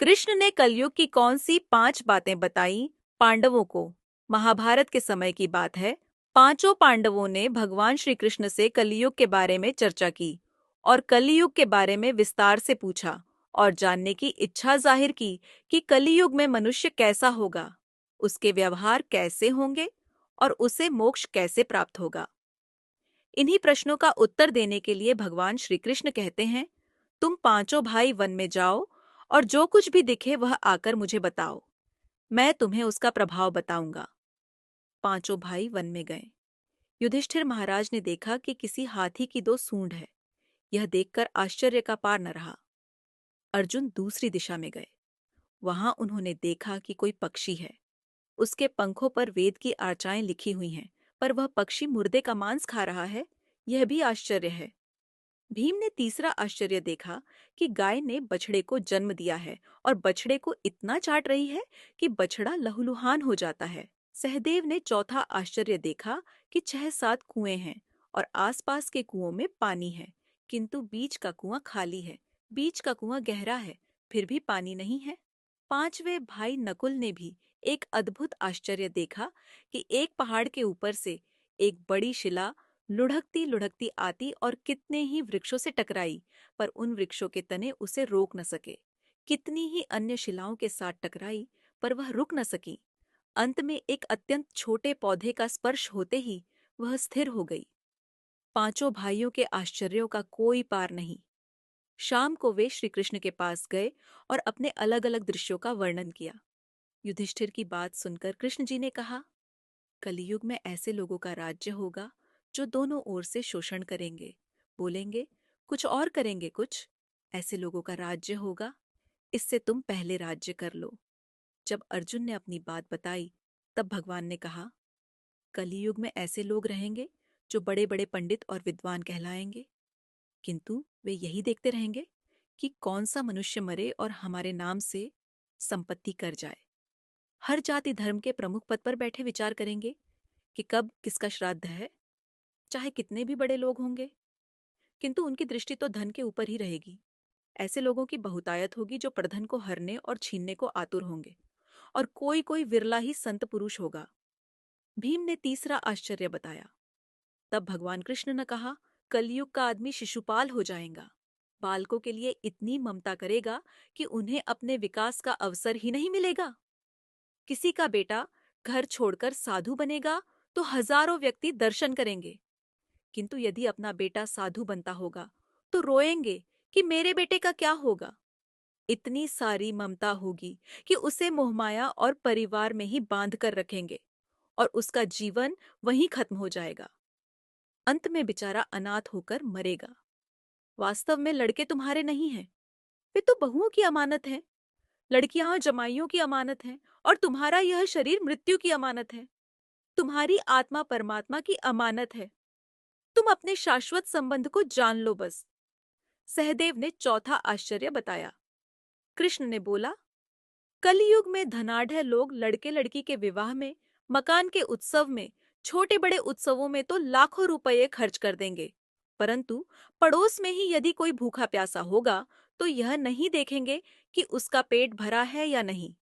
कृष्ण ने कलयुग की कौन सी 5 बातें बताई पांडवों को? महाभारत के समय की बात है। पांचों पांडवों ने भगवान श्री कृष्ण से कलयुग के बारे में चर्चा की और कलयुग के बारे में विस्तार से पूछा और जानने की इच्छा जाहिर की कि कलयुग में मनुष्य कैसा होगा, उसके व्यवहार कैसे होंगे और उसे मोक्ष कैसे प्राप्त होगा। इन्हीं प्रश्नों का उत्तर देने के लिए भगवान श्री कृष्ण कहते हैं, तुम पांचों भाई वन में जाओ और जो कुछ भी दिखे वह आकर मुझे बताओ। मैं तुम्हें उसका प्रभाव बताऊंगा। पांचों भाई वन में गए। युधिष्ठिर महाराज ने देखा कि किसी हाथी की 2 सूंड है। यह देखकर आश्चर्य का पार न रहा। अर्जुन दूसरी दिशा में गए। वहां उन्होंने देखा कि कोई पक्षी है। उसके पंखों पर वेद की आर्चाएं लिखी हुई हैं, पर वह पक्षी मुर्दे का मांस खा रहा है। यह भी आश्चर्य है। भीम ने तीसरा आश्चर्य देखा कि गाय ने बछड़े को जन्म दिया है और बछड़े को इतना चाट रही है कि बछड़ा लहूलुहान हो जाता है। सहदेव ने चौथा आश्चर्य देखा कि 6-7 कुएं हैं और आसपास के कुओं में पानी है, किंतु बीच का कुआं खाली है। बीच का कुआं गहरा है, फिर भी पानी नहीं है। पांचवें भाई नकुल ने भी एक अद्भुत आश्चर्य देखा कि एक पहाड़ के ऊपर से एक बड़ी शिला लुढ़कती लुढ़कती आती और कितने ही वृक्षों से टकराई, पर उन वृक्षों के तने उसे रोक न सके। कितनी ही अन्य शिलाओं के साथ टकराई, पर वह रुक न सकी। अंत में एक अत्यंत छोटे पौधे का स्पर्श होते ही वह स्थिर हो गई। पांचों भाइयों के आश्चर्यों का कोई पार नहीं। शाम को वे श्री कृष्ण के पास गए और अपने अलग अलग दृश्यों का वर्णन किया। युधिष्ठिर की बात सुनकर कृष्ण जी ने कहा, कलयुग में ऐसे लोगों का राज्य होगा जो दोनों ओर से शोषण करेंगे, बोलेंगे कुछ और करेंगे कुछ। ऐसे लोगों का राज्य होगा। इससे तुम पहले राज्य कर लो। जब अर्जुन ने अपनी बात बताई, तब भगवान ने कहा, कलयुग में ऐसे लोग रहेंगे जो बड़े बड़े पंडित और विद्वान कहलाएंगे, किंतु वे यही देखते रहेंगे कि कौन सा मनुष्य मरे और हमारे नाम से संपत्ति कर जाए। हर जाति धर्म के प्रमुख पद पर बैठे विचार करेंगे कि कब किसका श्राद्ध है, चाहे कितने भी बड़े लोग होंगे, किंतु उनकी दृष्टि तो धन के ऊपर ही रहेगी। ऐसे लोगों की बहुतायत होगी जो प्रधन को हरने और छीनने को आतुर होंगे, और कोई कोई विरला ही संत पुरुष होगा। भीम ने तीसरा आश्चर्य बताया। तब भगवान कृष्ण ने कहा, कलयुग का आदमी शिशुपाल हो जाएगा। बालकों के लिए इतनी ममता करेगा कि उन्हें अपने विकास का अवसर ही नहीं मिलेगा। किसी का बेटा घर छोड़कर साधु बनेगा तो हजारों व्यक्ति दर्शन करेंगे, किंतु यदि अपना बेटा साधु बनता होगा तो रोएंगे कि मेरे बेटे का क्या होगा। इतनी सारी ममता होगी कि उसे मोहमाया और परिवार में ही बांध कर रखेंगे और उसका जीवन वहीं खत्म हो जाएगा। अंत में बेचारा अनाथ होकर मरेगा। वास्तव में लड़के तुम्हारे नहीं हैं, वे तो बहुओं की अमानत हैं। लड़कियां जमाइयों की अमानत हैं और तुम्हारा यह शरीर मृत्यु की अमानत है। तुम्हारी आत्मा परमात्मा की अमानत है। तुम अपने शाश्वत संबंध को जान लो बस। सहदेव ने चौथा आश्चर्य बताया। कृष्ण ने बोला, कलयुग में धनाढ्य लोग लड़के लड़की के विवाह में, मकान के उत्सव में, छोटे बड़े उत्सवों में तो लाखों रुपये खर्च कर देंगे, परंतु पड़ोस में ही यदि कोई भूखा प्यासा होगा तो यह नहीं देखेंगे कि उसका पेट भरा है या नहीं।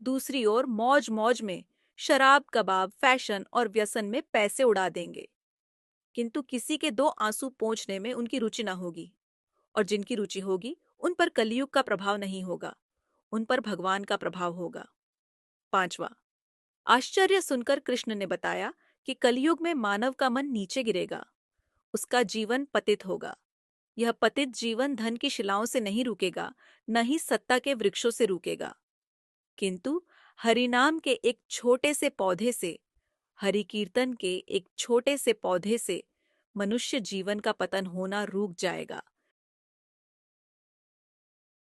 दूसरी ओर मौज मौज में शराब, कबाब, फैशन और व्यसन में पैसे उड़ा देंगे, किंतु किसी के 2 आंसू पोंछने में उनकी रुचि न होगी, और जिनकी रुचि होगी उन पर कलयुग का प्रभाव नहीं होगा, उन पर भगवान का प्रभाव होगा। पांचवा आश्चर्य सुनकर कृष्ण ने बताया कि कलयुग में मानव का मन नीचे गिरेगा, उसका जीवन पतित होगा। यह पतित जीवन धन की शिलाओं से नहीं रुकेगा, न ही सत्ता के वृक्षों से रुकेगा, किंतु हरिनाम के एक छोटे से पौधे से, हरि कीर्तन के एक छोटे से पौधे से मनुष्य जीवन का पतन होना रुक जाएगा।